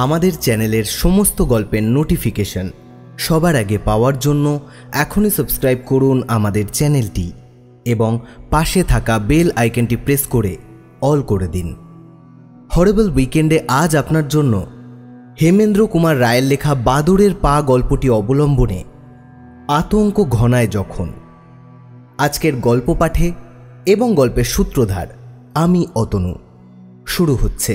আমাদের চ্যানেলের সমস্ত গল্পের নোটিফিকেশন সবার আগে পাওয়ার জন্য এখনই সাবস্ক্রাইব করুন আমাদের চ্যানেলটি এবং পাশে থাকা বেল আইকনটি প্রেস করে অল করে দিন। হরেবল উইকেন্ডে আজ আপনার জন্য হেমেন্দ্র কুমার রায়ের লেখা বাদুড়ের পা গল্পটি অবলম্বনে আতঙ্ক ঘনায় যখন। আজকের গল্প পাঠে এবং গল্পের সূত্রধার আমি অতনু। শুরু হচ্ছে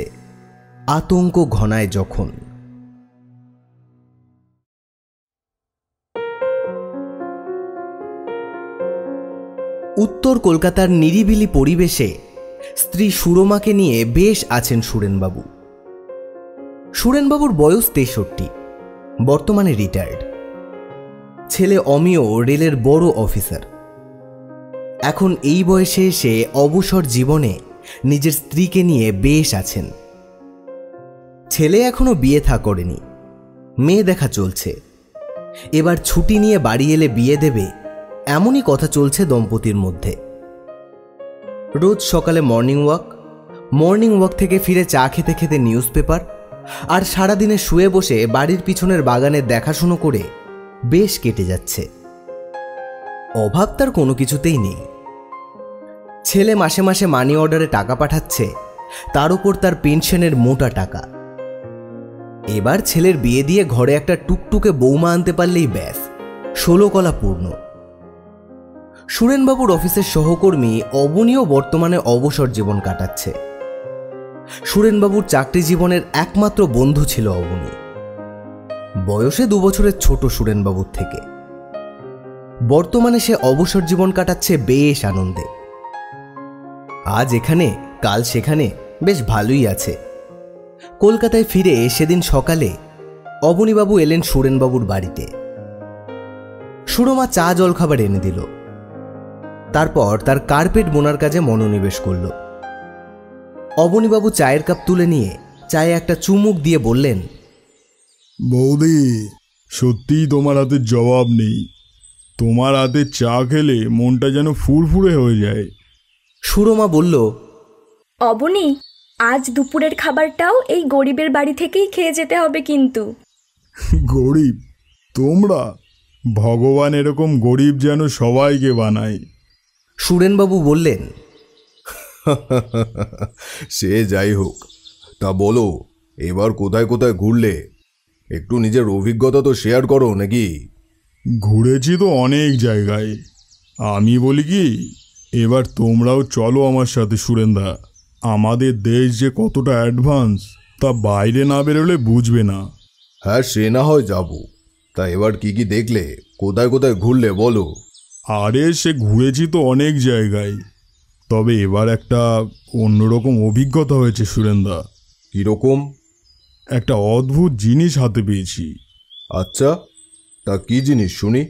আতঙ্ক ঘনায় যখন। উত্তর কলকাতার নিরিবিলি পরিবেশে স্ত্রী সুরমাকে নিয়ে বেশ আছেন সুরেনবাবু। সুরেনবাবুর বয়স 63, বর্তমানে রিটায়ার্ড। ছেলে অমিয় রেলের বড় অফিসার। এখন এই বয়সে এসে অবসর জীবনে নিজের স্ত্রীকে নিয়ে বেশ আছেন। ছেলে এখনো বিয়ে থা করেনি, মেয়ে দেখা চলছে। এবার ছুটি নিয়ে বাড়ি এলে বিয়ে দেবে, এমনই কথা চলছে দম্পতির মধ্যে। রোজ সকালে মর্নিং ওয়াক থেকে ফিরে চা খেতে খেতে নিউজ পেপার, আর সারাদিনে শুয়ে বসে বাড়ির পিছনের বাগানের দেখাশুনো করে বেশ কেটে যাচ্ছে। অভাব তার কোনো কিছুতেই নেই। ছেলে মাসে মাসে মানি অর্ডারে টাকা পাঠাচ্ছে, তার উপর তার পেনশনের মোটা টাকা। এবার ছেলের বিয়ে দিয়ে ঘরে একটা টুকটুকে বৌমা আনতে পারলেই ব্যাস, 16 কলা পূর্ণ। সুরেনবাবুর অফিসের সহকর্মী অবনীও বর্তমানে অবসর জীবন কাটাচ্ছে। সুরেনবাবুর চাকরি জীবনের একমাত্র বন্ধু ছিল অবনী। বয়সে 2 বছরের ছোট সুরেনবাবুর থেকে। বর্তমানে সে অবসর জীবন কাটাচ্ছে বেশ আনন্দে। আজ এখানে কাল সেখানে, বেশ ভালোই আছে। কলকাতায় ফিরে সেদিন সকালে অবনীবাবু এলেন সুরেনবাবুর বাড়িতে। সুরমা চা জলখাবার এনে দিল। তারপর তার কার্পেট বোনার কাজে মনোনিবেশ করল। অবনীবাবু চায়ের কাপ তুলে নিয়ে চায়ে একটা চুমুক দিয়ে বললেন, বৌদি, সত্যিই তোমার হাতের জবাব নেই। তোমার হাতে চা খেলে মনটা যেন ফুরফুরে হয়ে যায়। সুরমা বলল, অবনী, আজ দুপুরের খাবারটাও এই গরিবের বাড়ি থেকেই খেয়ে যেতে হবে কিন্তু। গরিব? তোমরা? ভগবান এরকম গরিব যেন সবাইকে বানায়। সুরেনবাবু বললেন, সে যাই হোক, তা বলো এবার কোথায় কোথায় ঘুরলে? একটু নিজের অভিজ্ঞতা তো শেয়ার করো নাকি? ঘুরেছি তো অনেক জায়গায়। আমি বলি কি, এবার তোমরাও চলো আমার সাথে সুরেন্দা। আমাদের দেশ যে কতটা অ্যাডভান্স তা বাইরে না বেরোলে বুঝবে না। হ্যাঁ, সে না হয় যাব। তা এবার কি কি দেখলে, কোথায় কোথায় ঘুরলে বলো? আরে সে ঘুরেছি তো অনেক জায়গায়, তবে এবার একটা অন্যরকম অভিজ্ঞতা হয়েছে সুরেন্দা। কীরকম? একটা অদ্ভুত জিনিস হাতে পেয়েছি। আচ্ছা, তা কি জিনিস শুনি?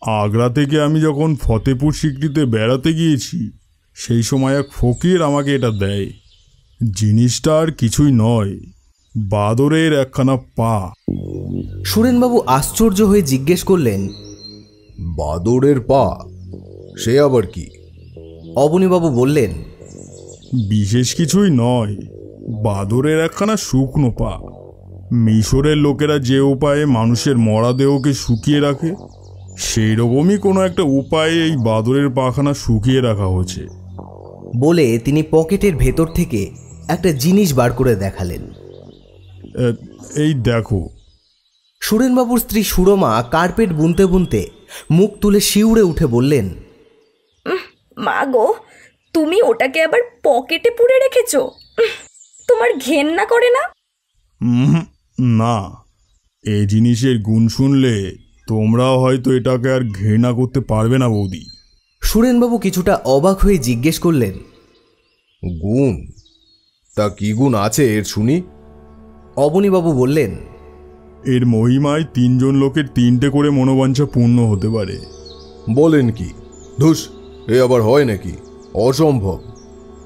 আগ্রা থেকে আমি যখন ফতেপুর সিক্রিতে বেড়াতে গিয়েছি, সেই সময় এক ফকির আমাকে এটা দেয়। জিনিসটা আর কিছুই নয়, বাদরের একখানা পা। সুরেনবাবু আশ্চর্য হয়ে জিজ্ঞেস করলেন, বাদরের পা? সে আবার কি? অবনীবাবু বললেন, বিশেষ কিছুই নয়, বাদরের একখানা শুকনো পা। মিশরের লোকেরা যে উপায়ে মানুষের মরাদেহকে শুকিয়ে রাখে, সেই রকমই কোনো একটা উপায়ে এই বাদরের পাখানা শুকিয়ে রাখা হয়েছে। বলে তিনি পকেটের ভেতর থেকে একটা জিনিস বার করে দেখালেন। এই দেখো। সুরেনবাবুর স্ত্রী সুরমা কার্পেট বুনতে বুনতে মুখ তুলে শিউরে উঠে বললেন, মা গো, তুমি ওটাকে আবার পকেটে পুরে রেখেছো? তোমার ঘেন্না করে না? না, এই জিনিসের গুণ শুনলে তোমরাও হয়তো এটাকে আর ঘৃণা করতে পারবে না বৌদি। সুরেনবাবু কিছুটা অবাক হয়ে জিজ্ঞেস করলেন, গুণ? তা কি গুণ আছে এর শুনি? অবনীবাবু বললেন, এর মহিমায় 3 জন লোকের 3টে করে মনোবাঞ্ছা পূর্ণ হতে পারে। বলেন কি? ধুস, এ আবার হয় নাকি? অসম্ভব।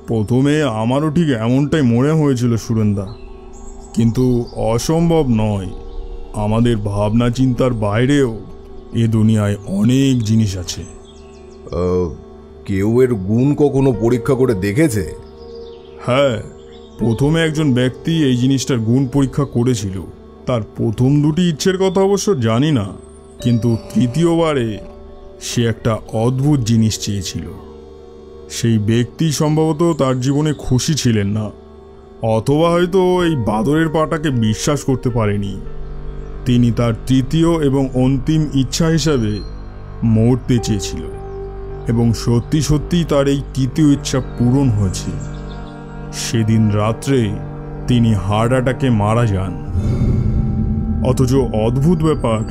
প্রথমে আমারও ঠিক এমনটাই মনে হয়েছিল সুরেন্দা, কিন্তু অসম্ভব নয়। আমাদের ভাবনা চিন্তার বাইরেও এ দুনিয়ায় অনেক জিনিস আছে। কেউ এর গুণ কখনো পরীক্ষা করে দেখেছে? হ্যাঁ, প্রথমে একজন ব্যক্তি এই জিনিসটার গুণ পরীক্ষা করেছিল। তার প্রথম দুটি ইচ্ছের কথা অবশ্য জানি না, কিন্তু তৃতীয়বারে সে একটা অদ্ভুত জিনিস চেয়েছিল। সেই ব্যক্তি সম্ভবত তার জীবনে খুশি ছিলেন না, অথবা হয়তো এই বাদরের পাটাকে বিশ্বাস করতে পারেনি। তিনি তার তৃতীয় এবং অন্তিম ইচ্ছা হিসাবে মরতে চেয়েছিল, এবং সত্যি সত্যি তার এই তৃতীয় ইচ্ছা পূরণ হয়েছে। সেদিন রাত্রে তিনি হার্ট অ্যাটাকে মারা যান। অথচ অদ্ভুত ব্যাপার,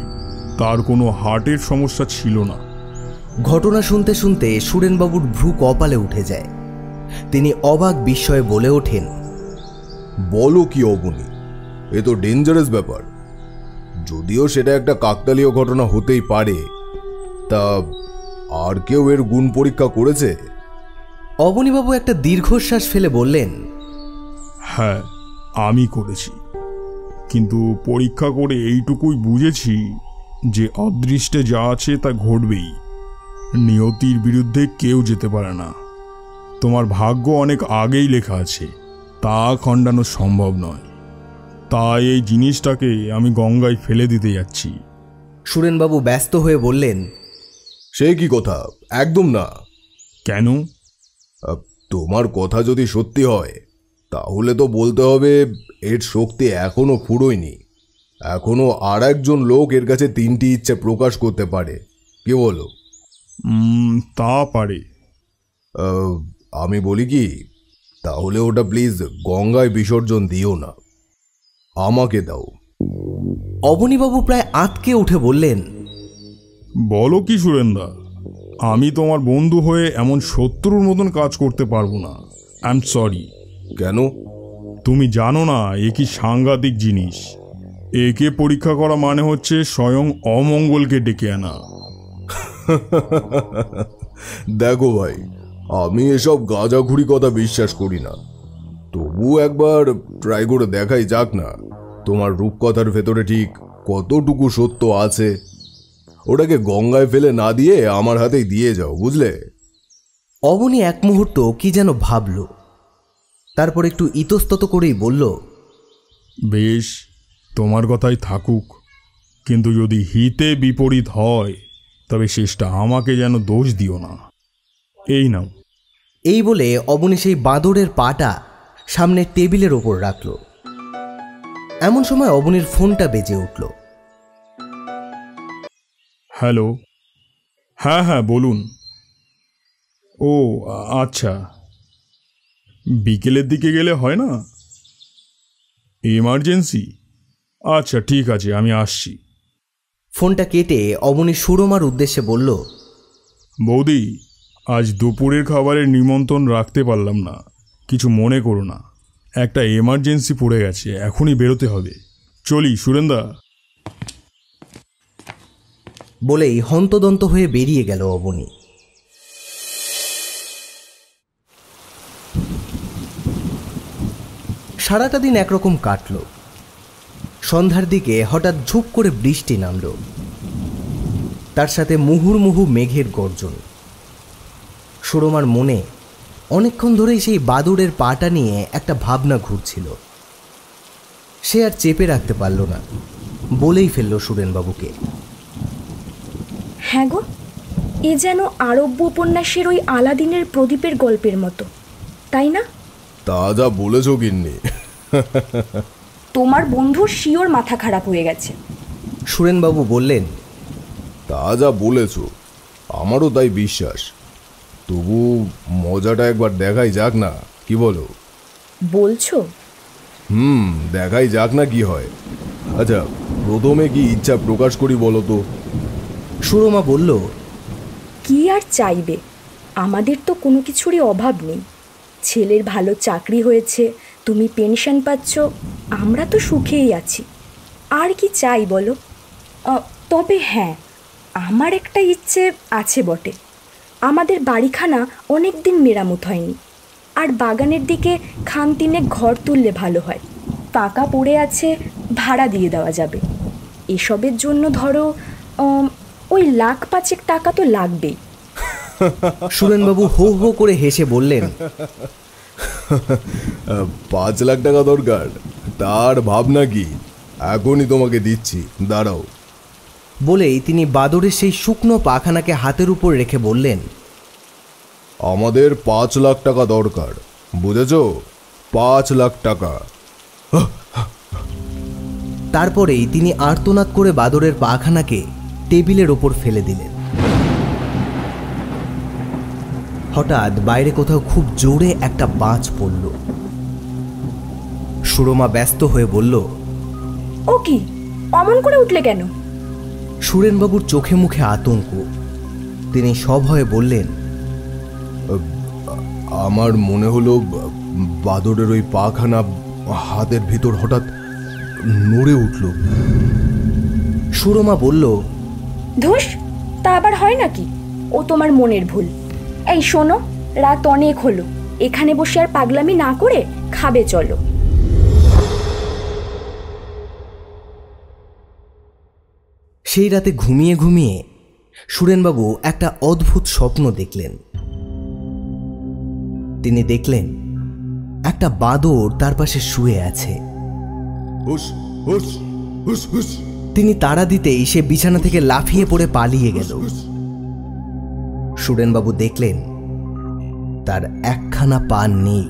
তার কোনো হার্টের সমস্যা ছিল না। ঘটনা শুনতে শুনতে সুরেনবাবুর ভ্রু কপালে উঠে যায়। তিনি অবাক বিস্ময়ে বলে ওঠেন, বলো কি অবনী, এ তো ডেঞ্জারাস ব্যাপার। যদিও সেটা একটা কাকতালীয় ঘটনা হতেই পারে, তা আর কেউ এর গুণ পরীক্ষা করেছে? অবনীবাবু একটা দীর্ঘশ্বাস ফেলে বললেন, হ্যাঁ, আমি করেছি, কিন্তু পরীক্ষা করে এইটুকুই বুঝেছি যে অদৃষ্টে যা আছে তা ঘটবেই। নিয়তির বিরুদ্ধে কেউ যেতে পারে না। তোমার ভাগ্য অনেক আগেই লেখা আছে, তা খণ্ডানো সম্ভব নয়। তাই এই জিনিসটাকে আমি গঙ্গায় ফেলে দিতে যাচ্ছি। সুরেনবাবু ব্যস্ত হয়ে বললেন, সে কি কথা, একদম না। কেন? তোমার কথা যদি সত্যি হয় তাহলে তো বলতে হবে এর শক্তি এখনো ফুরোয়নি। এখনো আর একজন লোক এর কাছে 3টি ইচ্ছে প্রকাশ করতে পারে। কি বলো? তা পারে। আমি বলি কি, তাহলে ওটা প্লিজ গঙ্গায় বিসর্জন দিও না, আমাকে দাও। অবনীবাবু প্রায় আঁতকে উঠে বললেন, বলো কি সুরেন্দা, আমি তোমার বন্ধু হয়ে এমন শত্রুর মতন কাজ করতে পারবো না। I am sorry. কেন? তুমি জানো না এ কি সাংঘাতিক জিনিস। একে পরীক্ষা করা মানে হচ্ছে স্বয়ং অমঙ্গলকে ডেকে আনা। দেখো ভাই, আমি এসব গাঁজাখুরি কথা বিশ্বাস করি না, তবু একবার ট্রাই করে দেখাই যাক না তোমার রূপকথার ভেতরে ঠিক কতটুকু সত্য আছে। ওটাকে গঙ্গায় ফেলে না দিয়ে আমার হাতেই দিয়ে যাও, বুঝলে? অবনী এক মুহূর্ত কি যেন ভাবল, তারপর একটু ইতস্তত করেই বলল, বেশ, তোমার কথাই থাকুক, কিন্তু যদি হিতে বিপরীত হয় তবে শেষটা আমাকে যেন দোষ দিও না। এই নাও। এই বলে অবনী সেই বাঁদরের পাটা সামনে টেবিলের ওপর রাখল। এমন সময় অবনীর ফোনটা বেজে উঠল। হ্যালো। হ্যাঁ হ্যাঁ, বলুন। ও আচ্ছা, বিকেলের দিকে গেলে হয় না? এমার্জেন্সি? আচ্ছা ঠিক আছে, আমি আসছি। ফোনটা কেটে অবনী সুরমার উদ্দেশ্যে বলল, বৌদি, আজ দুপুরের খাবারের নিমন্ত্রণ রাখতে পারলাম না, কিছু মনে করো না। একটা এমার্জেন্সি পড়ে গেছে, এখনই বেরোতে হবে। চলি সুরেন্দা। বলেই হন্তদন্ত হয়ে বেরিয়ে গেল অবনী। সারাটা দিন একরকম কাটল। সন্ধ্যার দিকে হঠাৎ ঝুপ করে বৃষ্টি নামল, তার সাথে মুহুর্মুহু মেঘের গর্জন। সুরমার মনে অনেকক্ষণ ধরেই সেই বাদুড়ের পাটা নিয়ে একটা ভাবনা ঘুরছিল। সে আর চেপে রাখতে পারল না, বলেই ফেলল সুরেনবাবুকে, হ্যাঁ গো, এ যেন আরব্য উপন্যাসের ওই আলাদিনের প্রদীপের গল্পের মতো, তাই না? তা যা বলেছ গিন্নি। তোমার বন্ধুর শিওর মাথা খারাপ হয়ে গেছে। সুরেনবাবু বললেন, তা যা বলেছ আমারও তাই বিশ্বাস, তবু মজাটা একবার দেখাই যাক না, কি বলো? বলছো? দেখাই যাক না কি হয়। আচ্ছা, প্রথমে কি ইচ্ছা প্রকাশ করি বলো তো? সুরমা বলল, কি আর চাইবে, আমাদের তো কোনো কিছুরই অভাব নেই। ছেলের ভালো চাকরি হয়েছে, তুমি পেনশন পাচ্ছ, আমরা তো সুখেই আছি। আর কি চাই বলো? তবে হ্যাঁ, আমার একটা ইচ্ছে আছে বটে। আমাদের বাড়িখানা অনেক দিন মেরামত হয়নি, আর বাগানের দিকে খান তিনেক ঘর তুললে ভালো হয়। ফাঁকা পড়ে আছে, ভাড়া দিয়ে দেওয়া যাবে। এসবের জন্য ধরো ওই 1,05,000 টাকা তো লাগবেই। সুরেনবাবু হো হো করে হেসে বললেন, 5 লাখ টাকা দরকার? তার ভাবনা কি, এখনই তোমাকে দিচ্ছি, দাঁড়াও। বলেই তিনি বাদরের সেই শুকনো পাখানাকে হাতের উপর রেখে বললেন, আমাদের 5 লাখ টাকা দরকার, বুঝেছ? 5 লাখ টাকা। তারপরেই তিনি আর্তনাদ করে বাদরের পাখানাকে টেবিলের ওপর ফেলে দিলেন। হঠাৎ বাইরে কোথাও খুব জোরে একটা বাজ পড়ল। সুরমা ব্যস্ত হয়ে বলল, ও কি, অমন করে উঠলে কেন? সুরেনবাবুর চোখে মুখে আতঙ্ক। তিনি সভয়ে বললেন, আমার মনে হলো বাদরের ওই পাখানা হাতের ভিতর হঠাৎ নড়ে উঠল। সুরমা বলল, ধুস, তা আবার হয় নাকি? ও তোমার মনের ভুল। এই শোনো, রাত অনেক হলো, এখানে বসে আর পাগলামি না করে খাবে চলো। সেই রাতে ঘুমিয়ে ঘুমিয়ে সুরেনবাবু একটা অদ্ভুত স্বপ্ন দেখলেন। তিনি দেখলেন একটা বাদর তার পাশে শুয়ে আছে। হুস হুস হুস হুস। তিনি তাড়া দিতেই সে বিছানা থেকে লাফিয়ে পড়ে পালিয়ে গেল। সুরেনবাবু দেখলেন তার একখানা পা নেই।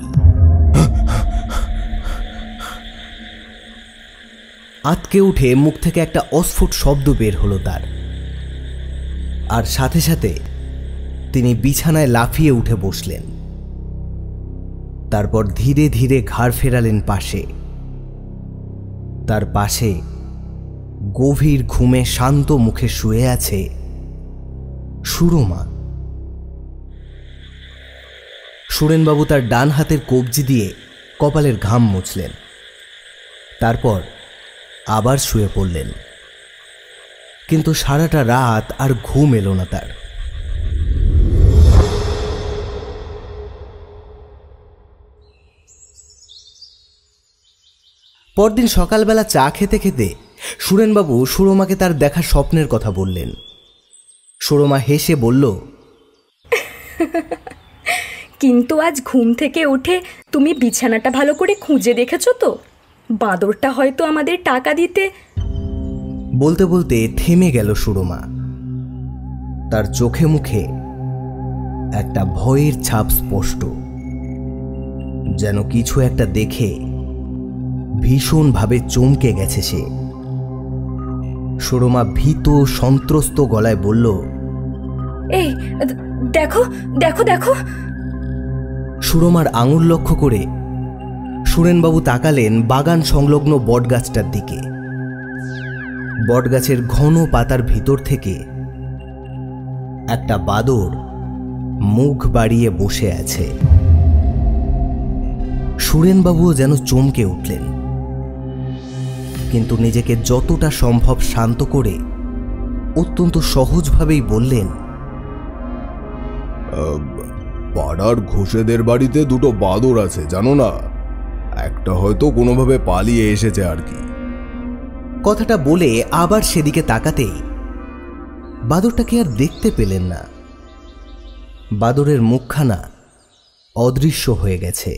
আতকে উঠে মুখ থেকে একটা অস্ফুট শব্দ বের হলো তার, আর সাথে সাথে তিনি বিছানায় লাফিয়ে উঠে বসলেন। তারপর ধীরে ধীরে ঘাড় ফেরালেন পাশে। তার পাশে গভীর ঘুমে শান্ত মুখে শুয়ে আছে সুরমা। সুরেনবাবু তার ডান হাতের কবজি দিয়ে কপালের ঘাম মুছলেন। তারপর আবার শুয়ে পড়লেন, কিন্তু সারাটা রাত আর ঘুম এলো না তার। পরদিন সকালবেলা চা খেতে খেতে সুরেনবাবু সুরমাকে তার দেখা স্বপ্নের কথা বললেন। সুরমা হেসে বলল, কিন্তু আজ ঘুম থেকে উঠে তুমি বিছানাটা ভালো করে খুঁজে দেখেছো তো? বাঁদরটা হয়তো আমাদের টাকা দিতে। বলতে বলতে থেমে গেল সুরমা। তার চোখে মুখে একটা ভয়ের ছাপ স্পষ্ট, যেন কিছু একটা দেখে ভীষণভাবে চমকে গেছে সে। সুরমা ভীত সন্ত্রস্ত গলায় বলল, এই দেখো দেখো দেখো। সুরমার আঙুল লক্ষ্য করে সুরেনবাবু তাকালেন বাগান সংলগ্ন বটগাছটার দিকে। বটগাছের ঘন পাতার ভিতর থেকে একটা বাদর মুখ বাড়িয়ে বসে আছে। সুরেনবাবুও যেন চমকে উঠলেন, কিন্তু নিজেকে যতটা সম্ভব শান্ত করে অত্যন্ত সহজভাবেই বললেন, পাড়ার ঘোষেদের বাড়িতে 2টো বাদর আছে, জানো না? একটা হয়তো কোনোভাবে পালিয়ে এসেছে আর কি। কথাটা বলে আবার সেদিকে তাকাতেই বাদরটাকে আর দেখতে পেলেন না। বাদরের মুখখানা অদৃশ্য হয়ে গেছে।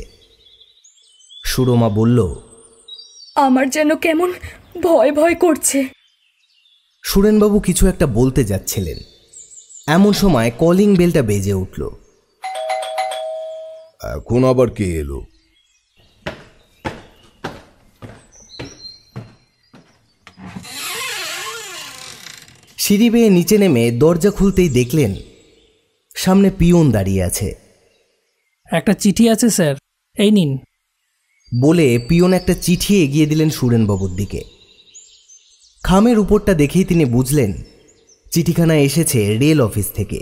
সুরমা বলল, আমার যেন কেমন ভয় ভয় করছে। সুরেনবাবু কিছু একটা বলতে যাচ্ছিলেন, এমন সময় কলিং বেলটা বেজে উঠল। এখন আবার কে এলো? সিঁড়ি বেয়ে নিচে নেমে দরজা খুলতেই দেখলেন সামনে পিয়ন দাঁড়িয়ে আছে। একটা চিঠি আছে স্যার, এই নিন। বলে পিয়ন একটা চিঠি এগিয়ে দিলেন সুরেনবাবুর দিকে। খামের উপরটা দেখেই তিনি বুঝলেন চিঠিখানা এসেছে রেল অফিস থেকে।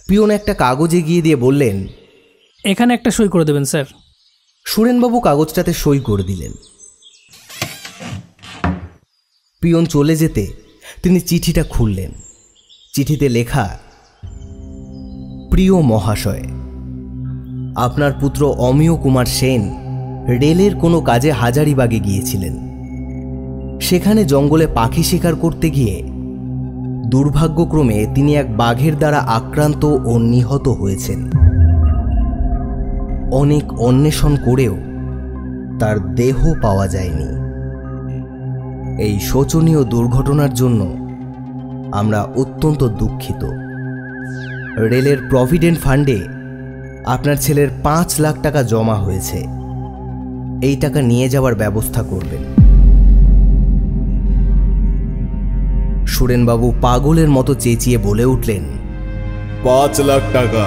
পিয়ন একটা কাগজ এগিয়ে দিয়ে বললেন, এখানে একটা সই করে দেবেন স্যার। সুরেনবাবু কাগজটাতে সই করে দিলেন। পিয়ন চলে যেতে তিনি চিঠিটা খুললেন। চিঠিতে লেখা, প্রিয় মহাশয়, আপনার পুত্র অমিয় কুমার সেন রেলের কোনো কাজে হাজারিবাগে গিয়েছিলেন। সেখানে জঙ্গলে পাখি শিকার করতে গিয়ে দুর্ভাগ্যক্রমে তিনি এক বাঘের দ্বারা আক্রান্ত ও নিহত হয়েছেন। অনেক অন্বেষণ করেও তার দেহ পাওয়া যায়নি। এই শোচনীয় দুর্ঘটনার জন্য আমরা অত্যন্ত দুঃখিত। রেলের প্রভিডেন্ট ফান্ডে আপনার ছেলের 5 লাখ টাকা জমা হয়েছে। এই টাকা নিয়ে যাওয়ার ব্যবস্থা করবেন। সুরেনবাবু পাগলের মতো চেঁচিয়ে বলে উঠলেন, 5 লাখ টাকা,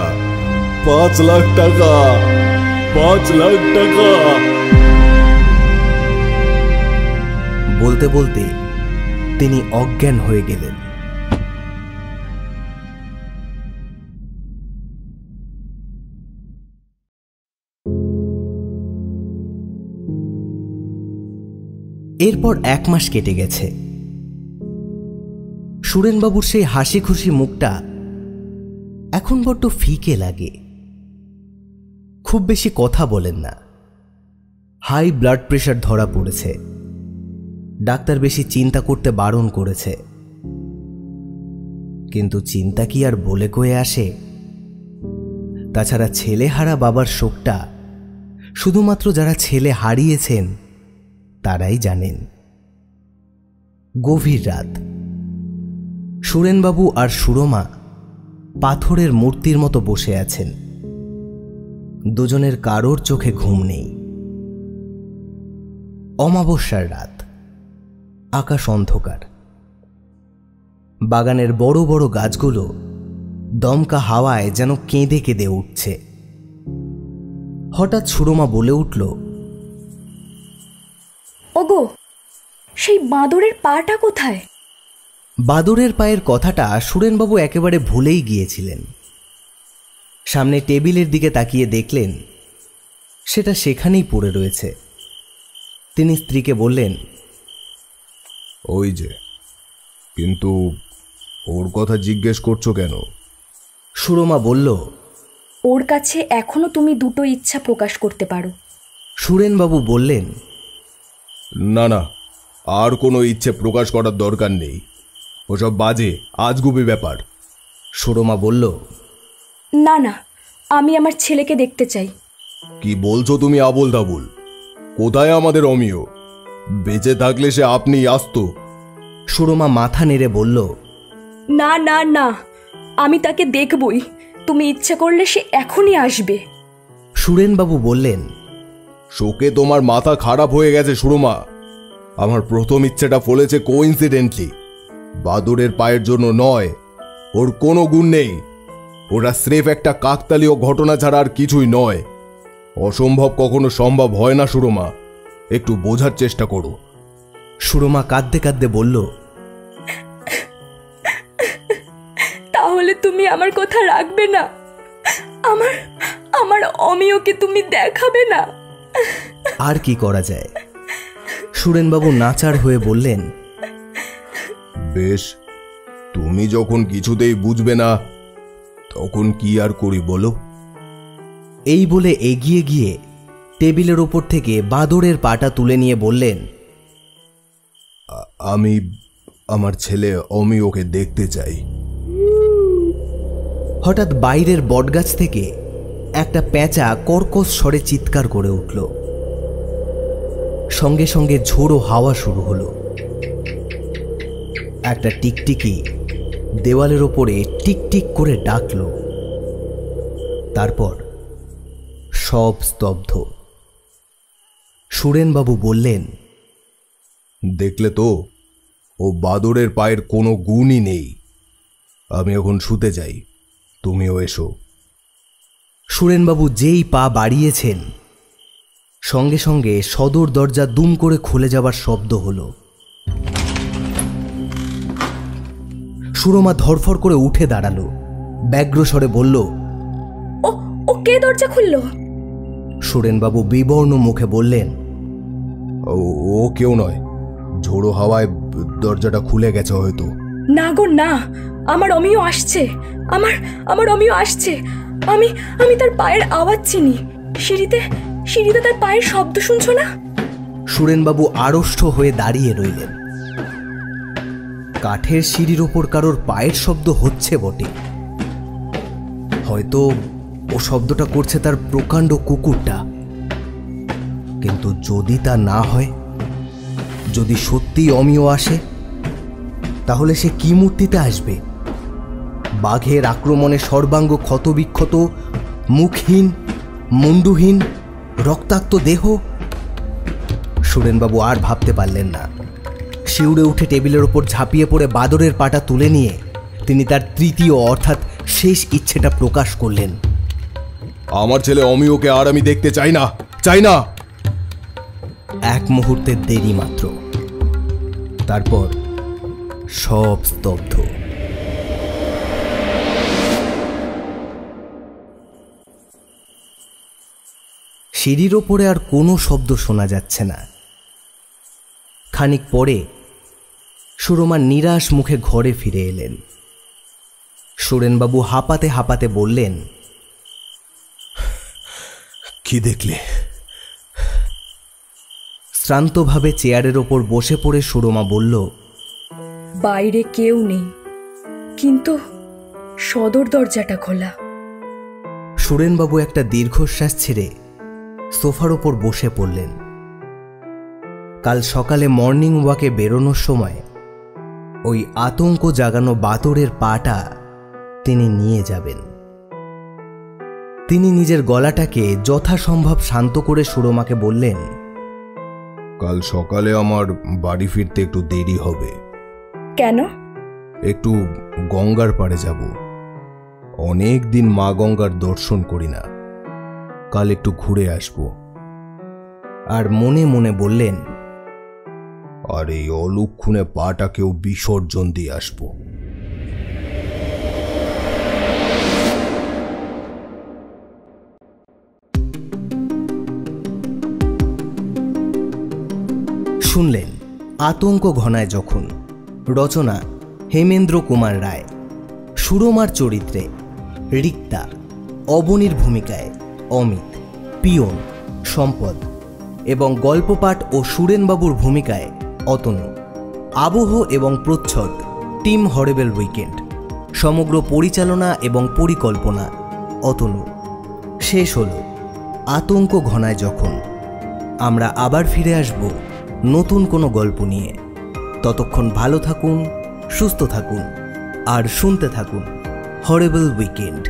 5 লাখ টাকা, 5 লাখ টাকা। বলতে বলতে তিনি অজ্ঞান হয়ে গেলেন। এরপর 1 মাস কেটে গেছে। সুরেনবাবুর সেই হাসি খুশি মুখটা এখন বড্ড ফিকে লাগে। খুব বেশি কথা বলেন না। হাই ব্লাড প্রেশার ধরা পড়েছে। ডাক্তার বেশি চিন্তা করতে বারণ করেছে। কিন্তু চিন্তা কি আর বলে কয়ে আসে? তাছাড়া ছেলেহারা বাবার শোকটা শুধুমাত্র যারা ছেলে হারিয়েছেন তারাই জানেন। গভীর রাত। সুরেনবাবু আর সুরমা পাথরের মূর্তির মতো বসে আছেন। দুজনের কারোর চোখে ঘুম নেই। অমাবস্যার রাত। আকাশ অন্ধকার। বাগানের বড় বড় গাছগুলো দমকা হাওয়ায় যেন কেঁদে কেঁদে উঠছে। হঠাৎ সুরমা বলে উঠল, ওগো, সেই বাঁদরের পাটা কোথায়? বাদুড়ের পায়ের কথাটা সুরেনবাবু একেবারে ভুলেই গিয়েছিলেন। সামনে টেবিলের দিকে তাকিয়ে দেখলেন সেটা সেখানেই পড়ে রয়েছে। তিনি স্ত্রীকে বললেন, ওই যে, কিন্তু ওর কথা জিজ্ঞেস করছো কেন? সুরমা বলল, ওর কাছে এখনো তুমি দুটো ইচ্ছা প্রকাশ করতে পারো। সুরেনবাবু বললেন, না না, আর কোনো ইচ্ছে প্রকাশ করার দরকার নেই। ওসব বাজে আজগুবি ব্যাপার। সুরমা বলল, না না, আমি আমার ছেলেকে দেখতে চাই। কি বলছো তুমি আবোল তাবোল? কোথায় আমাদের অমিয়? বেঁচে থাকলে সে আপনিই আসতো। সুরমা মাথা নেড়ে বলল, না না না, আমি তাকে দেখবই। তুমি ইচ্ছা করলে সে এখনই আসবে। সুরেনবাবু বললেন, শোকে তোমার মাথা খারাপ হয়ে গেছে সুরমা। আমার প্রথম ইচ্ছেটা ফলেছে কোইন্সিডেন্টলি। বাদুড়ের পায়ের জন্য নয়, ওর কোনো গুণ নেই। ওরা স্রেফ একটা কাকতালীয় ঘটনা ছাড়া আর কিছুই নয়। অসম্ভব কখনো সম্ভব হয় না সুরমা, একটু বোঝার চেষ্টা করো। সুরমা কাঁদতে কাঁদতে বলল, তাহলে তুমি আমার কথা রাখবে না? আমার আমার অমিয়কে তুমি দেখাবে না? আর কি করা যায়? সুরেনবাবু নাচার হয়ে বললেন, বেশ, তুমি যখন কিছুতেই বুঝবে না তখন কি আর করি বলো। এই বলে এগিয়ে গিয়ে টেবিলের ওপর থেকে বাঁদরের পাটা তুলে নিয়ে বললেন, আমি আমার ছেলে অমিয়কে দেখতে চাই। হঠাৎ বাইরের বটগাছ থেকে একটা পেঁচা কর্কশ স্বরে চিৎকার করে উঠল। সঙ্গে সঙ্গে ঝোড়ো হাওয়া শুরু হলো। একটা টিকটিকি দেওয়ালের ওপরে টিকটিক করে ডাকল। তারপর সব স্তব্ধ। সুরেনবাবু বললেন, দেখলে তো, ও বাদরের পায়ের কোনো গুণই নেই। আমি এখন শুতে যাই, তুমিও এসো। সুরেনবাবু যেই পা বাড়িয়েছেন সঙ্গে সঙ্গে সদর দরজা দুম করে খুলে যাবার শব্দ হলো। সুরমা ধরফর করে উঠে দাঁড়ালো। ব্যগ্র স্বরে বলল, ও ও কে দরজা খুললো? সুরেনবাবু বিবর্ণ মুখে বললেন, ও কেউ নয়, ঝোড়ো হাওয়ায় দরজাটা খুলে গেছে হয়তো। না গো না, আমার অমিয় আসছে। আমার অমিয় আসছে। আমি তার পায়ের আওয়াজ চিনি। সিঁড়িতে তার পায়ের শব্দ শুনছো না? সুরেনবাবু আড়ষ্ট হয়ে দাঁড়িয়ে রইলেন। কাঠের সিঁড়ির ওপর কারোর পায়ের শব্দ হচ্ছে বটে, হয়তো ও শব্দটা করছে তার প্রকাণ্ড কুকুরটা। কিন্তু যদি তা না হয়, যদি সত্যিই অমিয় আসে, তাহলে সে কি মূর্তিতে আসবে? বাঘের আক্রমণে সর্বাঙ্গ ক্ষতবিক্ষত, মুখহীন, মুন্ডুহীন, রক্তাক্ত দেহ। সুরেনবাবু আর ভাবতে পারলেন না। শিউরে উঠে টেবিলের ওপর ঝাঁপিয়ে পড়ে বাদরের পাটা তুলে নিয়ে তিনি তার তৃতীয় অর্থাৎ শেষ ইচ্ছেটা প্রকাশ করলেন। আমার ছেলে অমিয়কে আর আমি দেখতে চাই না, চাই না। এক মুহূর্তের দেরি মাত্র, তারপর সব স্তব্ধ। সিঁড়ির ওপরে আর কোনো শব্দ শোনা যাচ্ছে না। খানিক পরে সুরমা নিরাশ মুখে ঘরে ফিরে এলেন। সুরেনবাবু হাঁপাতে হাঁপাতে বললেন, কি দেখলে? শ্রান্তভাবে চেয়ারের ওপর বসে পড়ে সুরমা বলল, বাইরে কেউ নেই, কিন্তু সদর দরজাটা খোলা। সুরেনবাবু একটা দীর্ঘশ্বাস ছেড়ে সোফার ওপর বসে পড়লেন। কাল সকালে মর্নিং ওয়াকে বেরোনোর সময় ওই আতঙ্ক জাগানো বাদরের পাটা তিনি নিয়ে যাবেন। তিনি নিজের গলাটাকে যথাসম্ভব শান্ত করে সুরমাকে বললেন, কাল সকালে আমার বাড়ি ফিরতে একটু দেরি হবে। কেন? একটু গঙ্গার পাড়ে যাব। অনেক দিন মা গঙ্গার দর্শন করি না, কাল একটু ঘুরে আসব। আর মনে মনে বললেন, আর এই অলক্ষণে পাটাকেও বিসর্জন দিয়ে আসব। শুনলেন আতঙ্ক ঘনায় যখন, রচনা হেমেন্দ্র কুমার রায়, সুরমার চরিত্রে রিক্তা, অবনীর ভূমিকায় অমিত, পিয়ন, সম্পদ এবং গল্পপাঠ ও সুরেনবাবুর ভূমিকায় অতনু। আবহ এবং প্রচ্ছদ টিম হরেবল উইকেন্ড। সমগ্র পরিচালনা এবং পরিকল্পনা অতনু। শেষ হল আতঙ্ক ঘনায় যখন। আমরা আবার ফিরে আসব নতুন কোনো গল্প নিয়ে। ততক্ষণ ভালো থাকুন, সুস্থ থাকুন আর শুনতে থাকুন হরেবল উইকেন্ড।